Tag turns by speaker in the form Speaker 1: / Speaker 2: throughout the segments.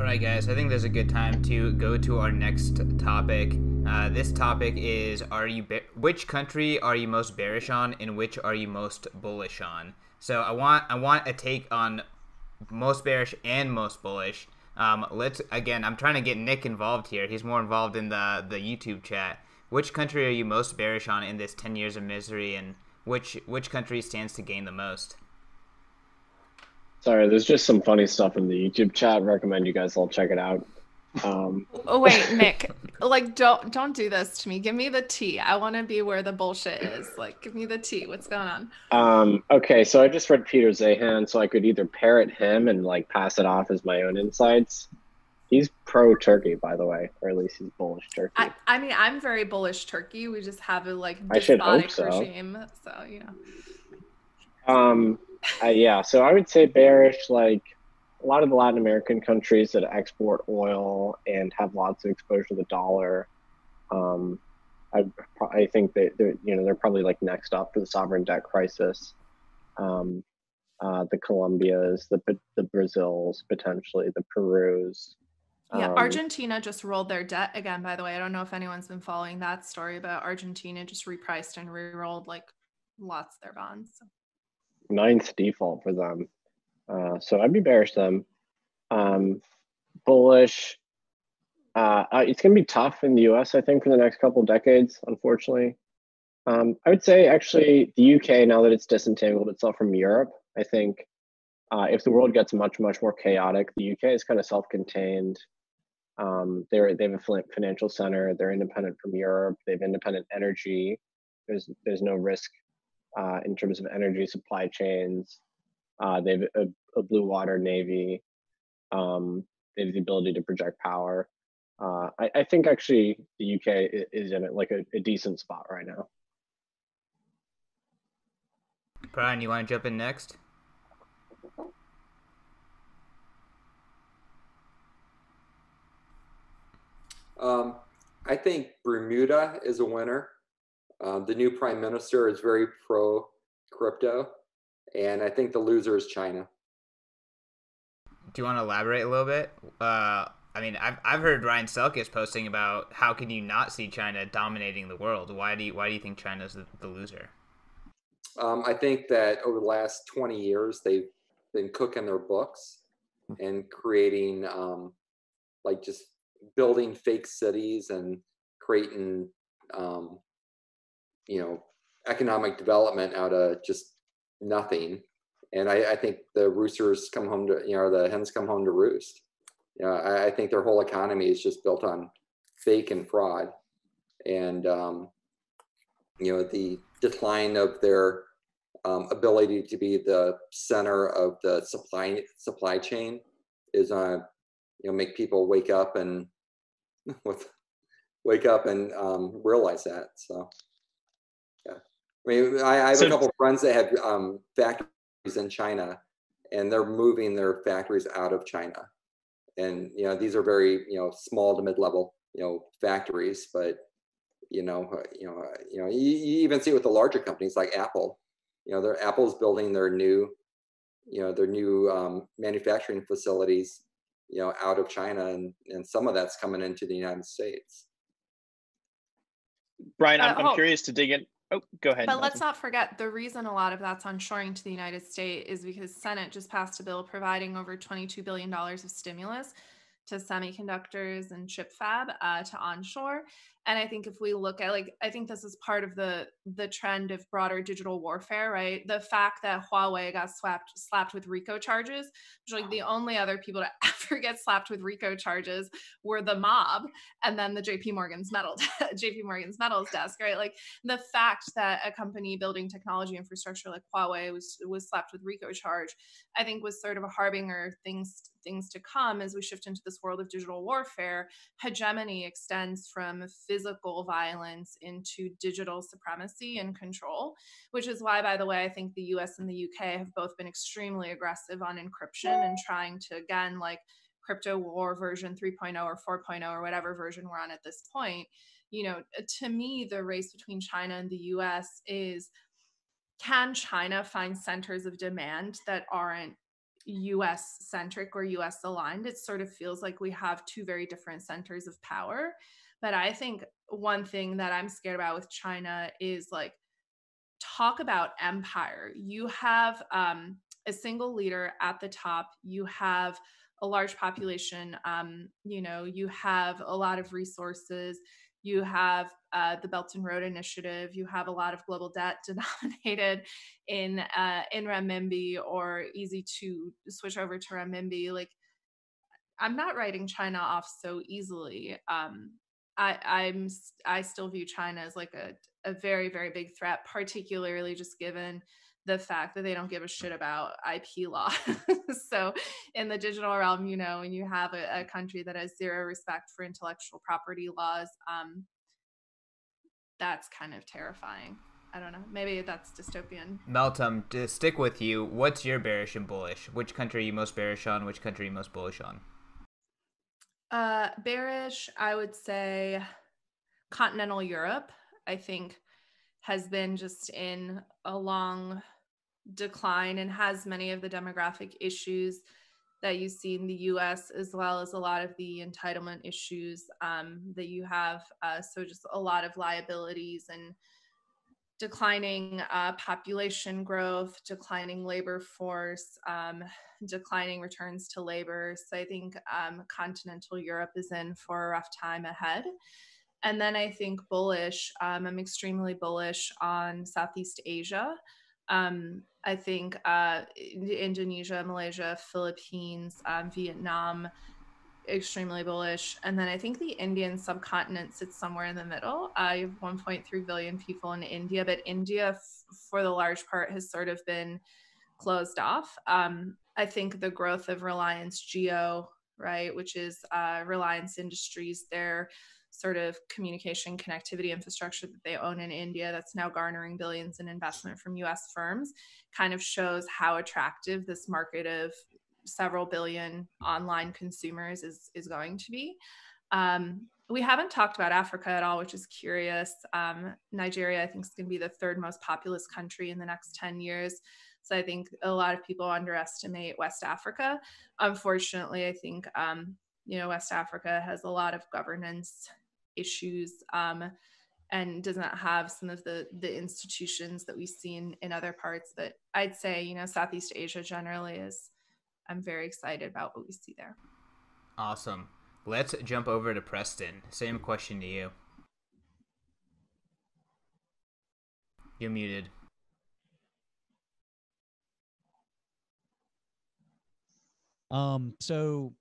Speaker 1: All right, guys, I think there's a good time to go to our next topic. This topic is: which country are you most bearish on, and which are you most bullish on? So I want a take on most bearish and most bullish. I'm trying to get Nick involved here. He's more involved in the YouTube chat. Which country are you most bearish on in this 10 years of misery, and which country stands to gain the most?
Speaker 2: Sorry, there's just some funny stuff in the YouTube chat. Recommend you guys all check it out.
Speaker 3: Oh wait, Nick, like don't do this to me. Give me the tea. I want to be where the bullshit is. Like, give me the tea. What's going on?
Speaker 2: Okay, so I just read Peter Zahan, so I could either parrot him and like pass it off as my own insights. He's pro Turkey, by the way, or at least he's bullish Turkey.
Speaker 3: I mean, I'm very bullish Turkey. We just have a like
Speaker 2: I should hope
Speaker 3: despotic
Speaker 2: so.
Speaker 3: regime, so
Speaker 2: Yeah, so I would say bearish, like a lot of the Latin American countries that export oil and have lots of exposure to the dollar. Um, I think that they're probably like next up for the sovereign debt crisis. Um, the Colombias, the Brazils, potentially the Perus.
Speaker 3: Yeah,
Speaker 2: Um,
Speaker 3: Argentina just rolled their debt again, by the way. I don't know if anyone's been following that story, but Argentina just repriced and re-rolled like lots of their bonds.
Speaker 2: Ninth default for them. So I'd be bearish them. Bullish. It's going to be tough in the US, I think, for the next couple decades, unfortunately. I would say actually the UK, now that it's disentangled itself from Europe, I think if the world gets much, much more chaotic, the UK is kind of self-contained. They have a financial center. They're independent from Europe. They have independent energy. There's no risk in terms of energy supply chains. They have a blue water navy. They have the ability to project power. I think actually the UK is in like a decent spot right now.
Speaker 1: Brian, you want to jump in next?
Speaker 4: I think Bermuda is a winner. The new prime minister is very pro crypto, and I think the loser is China.
Speaker 1: Do you want to elaborate a little bit? I mean, I've heard Ryan Selkis posting about how can you not see China dominating the world? Why do you think China's the loser?
Speaker 4: I think that over the last 20 years, they've been cooking their books and creating like just building fake cities and creating economic development out of just nothing. And I think the roosters come home to, the hens come home to roost. I think their whole economy is just built on fake and fraud. And, the decline of their ability to be the center of the supply chain is, make people wake up and realize that. So, yeah. I mean, I have a couple of friends that have factories in China, and they're moving their factories out of China. And these are very small to mid-level factories, but you even see it with the larger companies like Apple. Apple's building their new manufacturing facilities out of China, and some of that's coming into the United States.
Speaker 5: Brian, I'm curious to dig in. Oh, go ahead.
Speaker 3: But let's not forget the reason a lot of that's onshoring to the United States is because Senate just passed a bill providing over $22 billion of stimulus to semiconductors and chip fab to onshore. And I think if we look at I think this is part of the trend of broader digital warfare, right? The fact that Huawei got slapped with RICO charges, which the only other people to ever get slapped with RICO charges were the mob, and then the JP Morgan's metals desk, right? Like the fact that a company building technology infrastructure like Huawei was slapped with RICO charge, I think was sort of a harbinger of things to come as we shift into this world of digital warfare. Hegemony extends from physical violence into digital supremacy and control, which is why, by the way, I think the US and the UK have both been extremely aggressive on encryption and trying to, again, crypto war version 3.0 or 4.0 or whatever version we're on at this point. To me, the race between China and the US is, can China find centers of demand that aren't US centric or US aligned. It sort of feels like we have two very different centers of power. But I think one thing that I'm scared about with China is like, talk about empire. You have a single leader at the top. You have a large population. You have a lot of resources. You have the Belt and Road Initiative. You have a lot of global debt denominated in renminbi, or easy to switch over to renminbi. Like, I'm not writing China off so easily. I still view China as like a very, very big threat, particularly just given the fact that they don't give a shit about IP law. So in the digital realm, when you have a country that has zero respect for intellectual property laws, that's kind of terrifying. I don't know. Maybe that's dystopian.
Speaker 1: Meltem, to stick with you, what's your bearish and bullish? Which country are you most bearish on? Which country are you most bullish on?
Speaker 3: Bearish, I would say continental Europe, I think, has been just in a long decline and has many of the demographic issues that you see in the US, as well as a lot of the entitlement issues that you have. So just a lot of liabilities and declining population growth, declining labor force, declining returns to labor. So I think continental Europe is in for a rough time ahead. And then I think bullish, I'm extremely bullish on Southeast Asia. I think Indonesia, Malaysia, Philippines, Vietnam, extremely bullish. And then I think the Indian subcontinent sits somewhere in the middle. You have 1.3 billion people in India, but India, for the large part, has sort of been closed off. I think the growth of Reliance Jio, right, which is Reliance Industries, their sort of communication connectivity infrastructure that they own in India, that's now garnering billions in investment from US firms, kind of shows how attractive this market of several billion online consumers is going to be. We haven't talked about Africa at all, which is curious. Nigeria, I think, is going to be the third most populous country in the next 10 years. So I think a lot of people underestimate West Africa. Unfortunately, I think, West Africa has a lot of governance issues and does not have some of the institutions that we see in other parts. But I'd say, Southeast Asia generally I'm very excited about what we see there.
Speaker 1: Awesome. Let's jump over to Preston. Same question to you. You're muted.
Speaker 6: So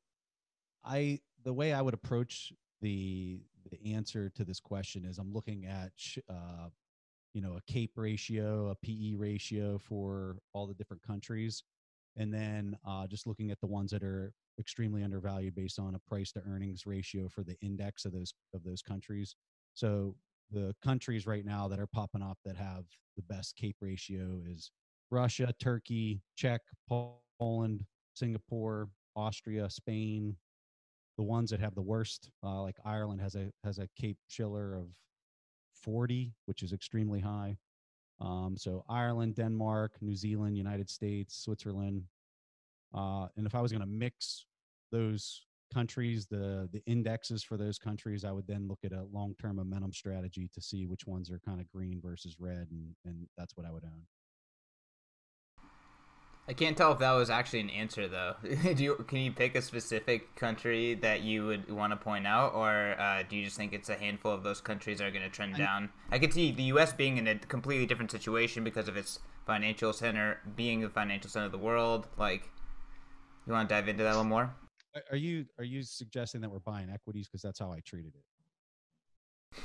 Speaker 6: the way I would approach the answer to this question is I'm looking at a CAPE ratio, a PE ratio for all the different countries, and then just looking at the ones that are extremely undervalued based on a price to earnings ratio for the index of those countries. So the countries right now that are popping up that have the best CAPE ratio is Russia, Turkey, Czech, Poland, Singapore, Austria, Spain. The ones that have the worst, like Ireland, has a CAPE Shiller of 40, which is extremely high. So Ireland, Denmark, New Zealand, United States, Switzerland. And if I was going to mix those countries, the indexes for those countries, I would then look at a long-term momentum strategy to see which ones are kind of green versus red, and that's what I would own.
Speaker 1: I can't tell if that was actually an answer, though. Can you pick a specific country that you would want to point out, or do you just think it's a handful of those countries that are going to trend down? I could see the U.S. being in a completely different situation because of its financial center, being the financial center of the world. Like, you want to dive into that a little more?
Speaker 6: Are you suggesting that we're buying equities? Because that's how I treated it.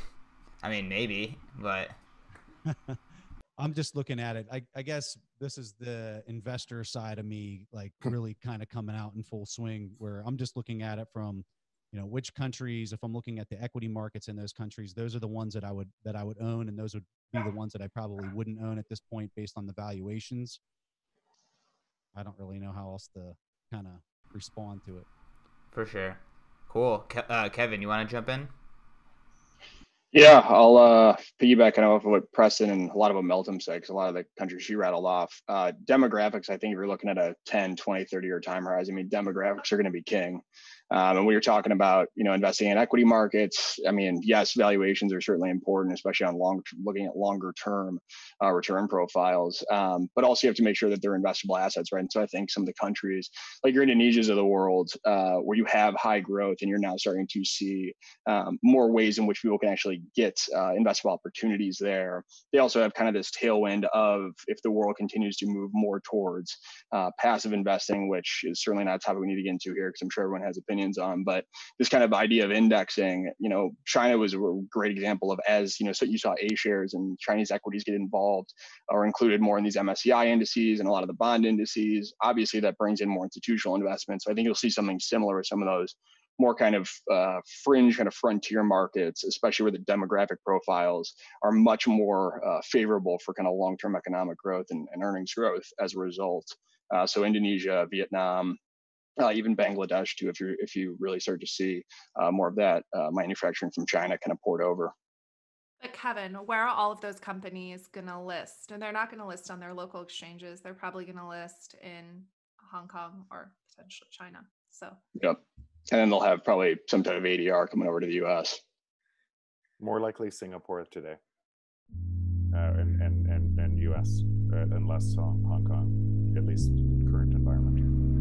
Speaker 1: I mean, maybe, but...
Speaker 6: I'm just looking at it. I guess this is the investor side of me, like really kind of coming out in full swing, where I'm just looking at it from, which countries, if I'm looking at the equity markets in those countries, those are the ones that I would own. And those would be the ones that I probably wouldn't own at this point based on the valuations. I don't really know how else to kind of respond to it.
Speaker 1: For sure. Cool. Kevin, you want to jump in?
Speaker 7: Yeah, I'll piggyback kind of off of what Preston and a lot of what Melton said, because a lot of the countries she rattled off. Demographics, I think if you're looking at a 10, 20, 30-year time horizon, I mean, demographics are going to be king. And when you're talking about, investing in equity markets, I mean, yes, valuations are certainly important, especially on looking at longer term return profiles. But also you have to make sure that they're investable assets, right? And so I think some of the countries like your Indonesias of the world, where you have high growth and you're now starting to see more ways in which people can actually get investable opportunities there. They also have kind of this tailwind of if the world continues to move more towards passive investing, which is certainly not a topic we need to get into here because I'm sure everyone has opinions on, but this kind of idea of indexing, China was a great example of, as so you saw A shares and Chinese equities get involved or included more in these MSCI indices and a lot of the bond indices. Obviously that brings in more institutional investment. So I think you'll see something similar with some of those more kind of fringe kind of frontier markets, especially where the demographic profiles are much more favorable for kind of long-term economic growth and earnings growth as a result. So Indonesia, Vietnam, even Bangladesh too, if you really start to see more of that manufacturing from China kind of poured over.
Speaker 3: But Kevin, where are all of those companies going to list? And they're not going to list on their local exchanges. They're probably going to list in Hong Kong or potentially China. So.
Speaker 7: Yep. And then they'll have probably some type of ADR coming over to the US.
Speaker 8: More likely Singapore today, and US, and less Hong Kong, at least in current environment.